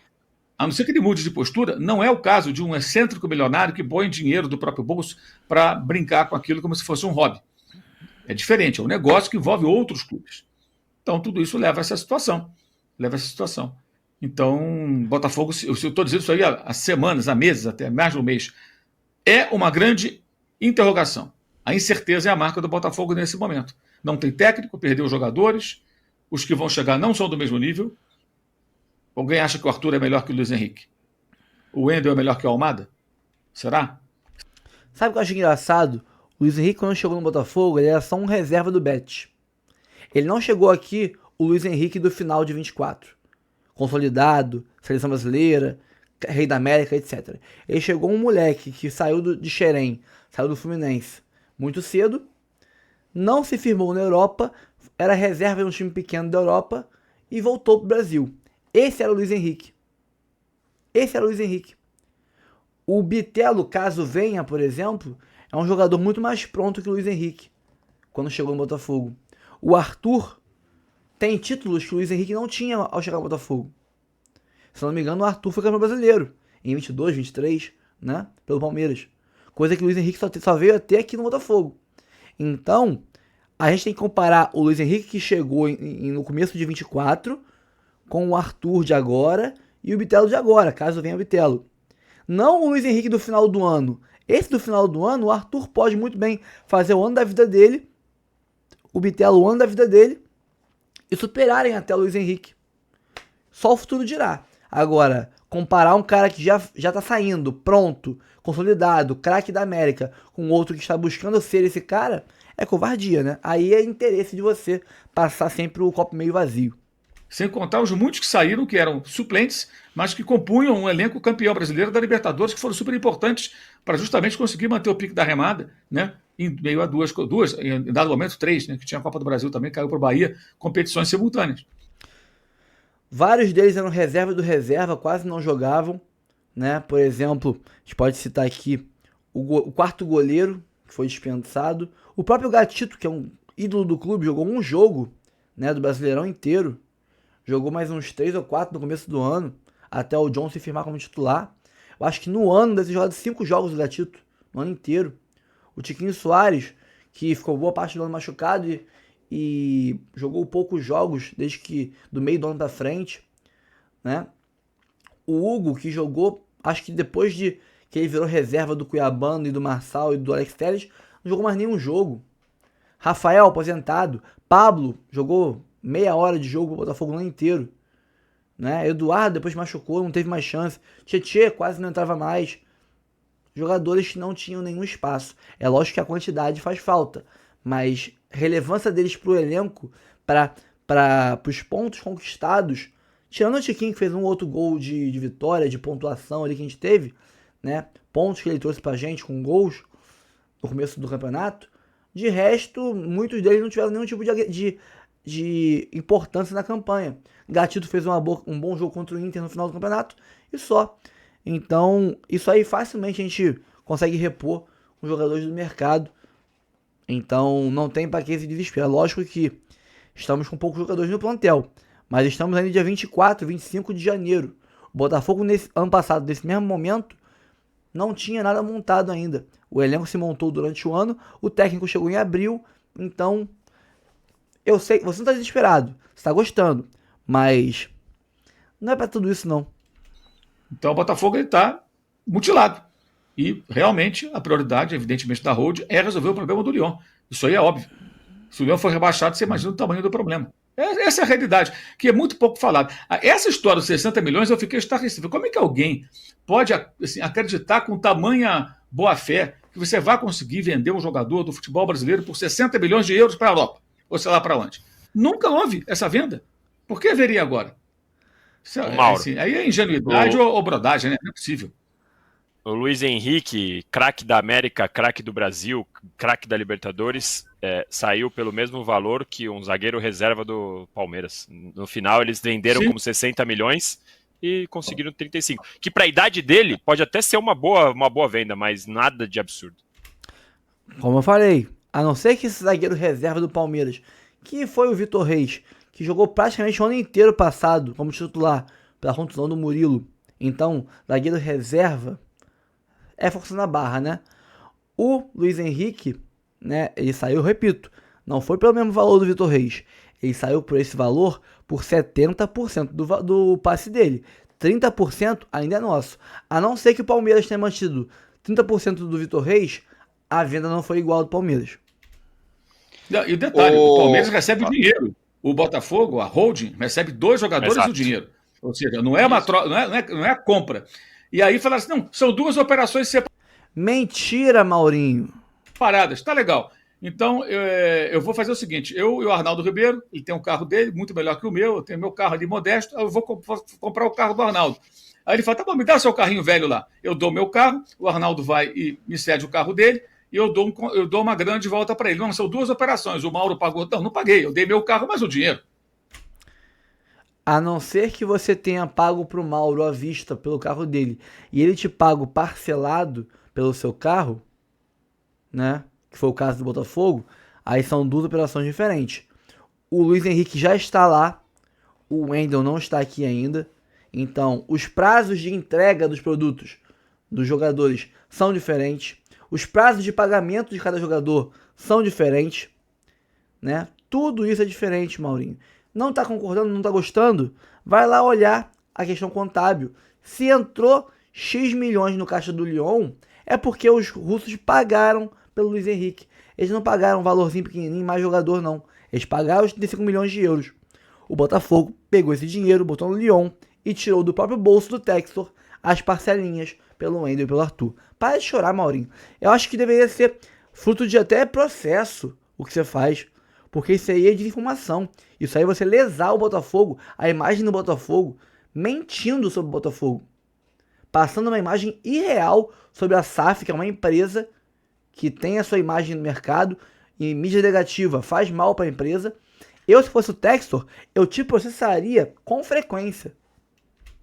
a não ser que ele mude de postura, não é o caso de um excêntrico milionário que põe dinheiro do próprio bolso para brincar com aquilo como se fosse um hobby. É diferente, é um negócio que envolve outros clubes. Então, tudo isso leva a essa situação. Então, Botafogo, eu estou dizendo isso aí há semanas, há meses, até mais de um mês. É uma grande interrogação. A incerteza é a marca do Botafogo nesse momento. Não tem técnico, perdeu os jogadores, os que vão chegar não são do mesmo nível. Alguém acha que o Arthur é melhor que o Luiz Henrique? O Wendel é melhor que o Almada? Será? Sabe o que eu acho engraçado? O Luiz Henrique, quando chegou no Botafogo, ele era só um reserva do Bet. Ele não chegou aqui o Luiz Henrique do final de 24. Consolidado, seleção brasileira, rei da América, etc. Ele chegou um moleque que saiu de Xerém, saiu do Fluminense muito cedo, não se firmou na Europa, era reserva em um time pequeno da Europa e voltou pro Brasil. Esse era o Luiz Henrique. O Bitelo, caso venha, por exemplo, é um jogador muito mais pronto que o Luiz Henrique quando chegou no Botafogo. O Arthur tem títulos que o Luiz Henrique não tinha ao chegar no Botafogo. Se não me engano, o Arthur foi campeão brasileiro em 22, 23, né? Pelo Palmeiras. Coisa que o Luiz Henrique só veio até aqui no Botafogo. Então, a gente tem que comparar o Luiz Henrique que chegou no começo de 24 com o Arthur de agora e o Bitelo de agora, caso venha o Bitelo. Não o Luiz Henrique do final do ano. Esse do final do ano, o Arthur pode muito bem fazer o ano da vida dele, o Bitelo o ano da vida dele, e superarem até o Luiz Henrique. Só o futuro dirá. Agora, comparar um cara que já tá saindo, pronto, consolidado, craque da América, com outro que está buscando ser esse cara, é covardia, né? Aí é interesse de você passar sempre o copo meio vazio. Sem contar os muitos que saíram, que eram suplentes, mas que compunham um elenco campeão brasileiro da Libertadores, que foram super importantes para justamente conseguir manter o pique da remada, né? Em meio a duas em dado momento 3, né? Que tinha a Copa do Brasil também, caiu para o Bahia, competições simultâneas. Vários deles eram reserva do reserva, quase não jogavam, né? Por exemplo, a gente pode citar aqui o quarto goleiro, que foi dispensado. O próprio Gatito, que é um ídolo do clube, jogou um jogo, né, do Brasileirão inteiro. Jogou mais uns 3 ou 4 no começo do ano. até o John se firmar como titular. Eu acho que no ano deve ter jogado 5 jogos do Gatito, no ano inteiro. O Tiquinho Soares, que ficou boa parte do ano machucado e jogou poucos jogos desde que do meio do ano pra frente, né? O Hugo, que jogou, acho que depois de que ele virou reserva do Cuiabano e do Marçal e do Alex Telles, não jogou mais nenhum jogo. Rafael, aposentado. Pablo, jogou meia hora de jogo pro Botafogo no ano inteiro. Né? Eduardo depois machucou, não teve mais chance. Tietê quase não entrava mais. Jogadores que não tinham nenhum espaço. É lógico que a quantidade faz falta, mas a relevância deles pro elenco, para os pontos conquistados, tirando o Tiquinho que fez um outro gol de vitória, de pontuação ali que a gente teve, né? Pontos que ele trouxe pra gente com gols no começo do campeonato. De resto, muitos deles não tiveram nenhum tipo de importância na campanha. Gatito fez um bom jogo contra o Inter no final do campeonato e só. Então, isso aí facilmente a gente consegue repor os jogadores do mercado. Então, não tem para que esse desespero. Lógico que estamos com poucos jogadores no plantel, mas estamos ainda dia 24, 25 de janeiro. O Botafogo, nesse ano passado, nesse mesmo momento, não tinha nada montado ainda. O elenco se montou durante o ano, o técnico chegou em abril, então eu sei, você não está desesperado, você está gostando, mas não é para tudo isso não. Então o Botafogo está mutilado. E realmente a prioridade, evidentemente, da Hold é resolver o problema do Lyon. Isso aí é óbvio. Se o Lyon for rebaixado, você imagina o tamanho do problema. Essa é a realidade, que é muito pouco falada. Essa história dos 60 milhões eu fiquei estarrecido. Como é que alguém pode assim, acreditar com tamanha boa-fé que você vai conseguir vender um jogador do futebol brasileiro por 60 milhões de euros para a Europa? Ou sei lá para onde? Nunca houve essa venda. Por que haveria agora? Assim, aí é ingenuidade ou brodagem, né? Não é possível. O Luiz Henrique, craque da América, craque do Brasil, craque da Libertadores, saiu pelo mesmo valor que um zagueiro reserva do Palmeiras. No final, eles venderam como 60 milhões e conseguiram 35. Que para a idade dele, pode até ser uma boa venda, mas nada de absurdo. Como eu falei, a não ser que esse zagueiro reserva do Palmeiras, que foi o Vitor Reis, que jogou praticamente o ano inteiro passado como titular pela contusão do Murilo. Então, zagueiro reserva é forçando a barra, né? O Luiz Henrique, né, ele saiu, repito, não foi pelo mesmo valor do Vitor Reis. Ele saiu por esse valor por 70% do passe dele. 30% ainda é nosso. A não ser que o Palmeiras tenha mantido 30% do Vitor Reis, a venda não foi igual ao do Palmeiras. E o detalhe, o Palmeiras recebe dinheiro. O Botafogo, a holding, recebe 2 jogadores do dinheiro. Ou seja, não é não é a compra. E aí falaram assim, não, são 2 operações separadas. Mentira, Maurinho. Paradas, tá legal. Então, eu vou fazer o seguinte, eu e o Arnaldo Ribeiro, ele tem um carro dele, muito melhor que o meu, eu tenho meu carro ali modesto, eu vou comprar o carro do Arnaldo. Aí ele fala, tá bom, me dá o seu carrinho velho lá. Eu dou meu carro, o Arnaldo vai e me cede o carro dele, e eu dou uma grande volta para ele. Não, são 2 operações, o Mauro pagou, não paguei, eu dei meu carro, mas o dinheiro. A não ser que você tenha pago pro Mauro à vista pelo carro dele e ele te paga parcelado pelo seu carro, né? Que foi o caso do Botafogo, aí são 2 operações diferentes. O Luiz Henrique já está lá, o Wendel não está aqui ainda, então os prazos de entrega dos produtos dos jogadores são diferentes, os prazos de pagamento de cada jogador são diferentes, né? Tudo isso é diferente, Maurinho. Não está concordando, não está gostando? Vai lá olhar a questão contábil. Se entrou X milhões no caixa do Lyon, é porque os russos pagaram pelo Luiz Henrique. Eles não pagaram um valorzinho pequenininho, mais jogador não. Eles pagaram os 35 milhões de euros. O Botafogo pegou esse dinheiro, botou no Lyon e tirou do próprio bolso do Textor as parcelinhas pelo Wendel e pelo Arthur. Para de chorar, Maurinho. Eu acho que deveria ser fruto de até processo o que você faz. Porque isso aí é desinformação. Isso aí é você lesar o Botafogo, a imagem do Botafogo, mentindo sobre o Botafogo. Passando uma imagem irreal sobre a SAF, que é uma empresa que tem a sua imagem no mercado, e mídia negativa faz mal para a empresa. Eu, se fosse o Textor, eu te processaria com frequência.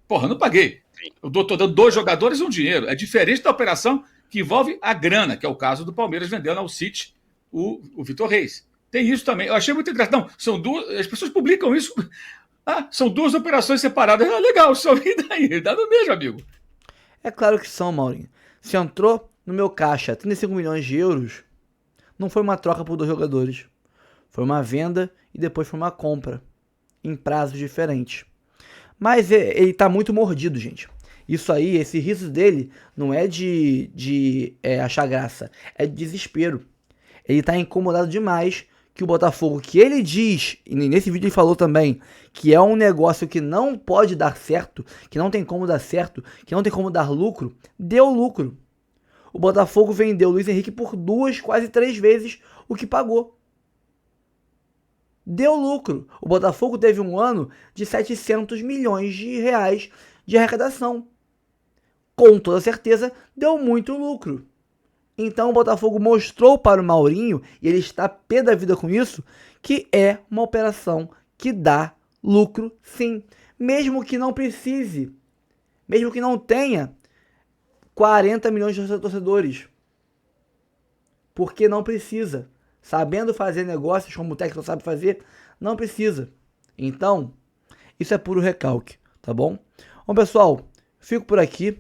Porra, não paguei. Eu tô dando 2 jogadores e um dinheiro. É diferente da operação que envolve a grana, que é o caso do Palmeiras vendendo ao City o Vitor Reis. Tem isso também. Eu achei muito engraçado. Não, são 2. As pessoas publicam isso Ah, são 2 operações separadas. Ah, legal, só e daí? Dá no mesmo, amigo. É claro que são, Maurinho. Se entrou no meu caixa 35 milhões de euros, não foi uma troca por 2 jogadores. Foi uma venda e depois foi uma compra. Em prazos diferentes. Mas ele tá muito mordido, gente. Isso aí, esse riso dele, não é de achar graça. É de desespero. Ele tá incomodado demais que o Botafogo, que ele diz, e nesse vídeo ele falou também, que é um negócio que não pode dar certo, que não tem como dar certo, que não tem como dar lucro, deu lucro. O Botafogo vendeu o Luiz Henrique por 2, quase 3 vezes o que pagou. Deu lucro. O Botafogo teve um ano de 700 milhões de reais de arrecadação. Com toda certeza, deu muito lucro. Então o Botafogo mostrou para o Maurinho, e ele está pé da vida com isso, que é uma operação que dá lucro sim. Mesmo que não precise, mesmo que não tenha 40 milhões de torcedores. Porque não precisa. Sabendo fazer negócios como o técnico sabe fazer, não precisa. Então, isso é puro recalque, tá bom? Bom, pessoal, fico por aqui.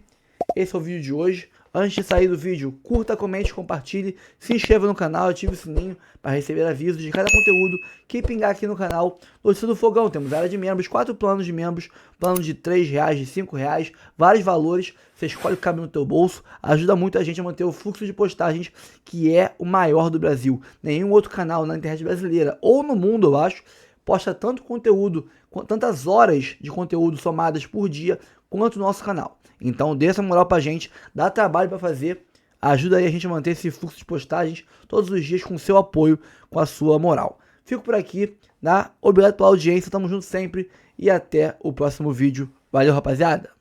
Esse é o vídeo de hoje. Antes de sair do vídeo, curta, comente, compartilhe, se inscreva no canal, ative o sininho para receber avisos de cada conteúdo que pingar aqui no canal. Notícia do Fogão, temos área de membros, 4 planos de membros, plano de R$3, de R$5, vários valores, você escolhe o que cabe no teu bolso, ajuda muito a gente a manter o fluxo de postagens, que é o maior do Brasil. Nenhum outro canal na internet brasileira, ou no mundo, eu acho, posta tanto conteúdo, tantas horas de conteúdo somadas por dia, quanto o nosso canal. Então dê essa moral pra gente, dá trabalho pra fazer, ajuda aí a gente a manter esse fluxo de postagens todos os dias com o seu apoio, com a sua moral. Fico por aqui, obrigado pela audiência, tamo junto sempre e até o próximo vídeo. Valeu, rapaziada!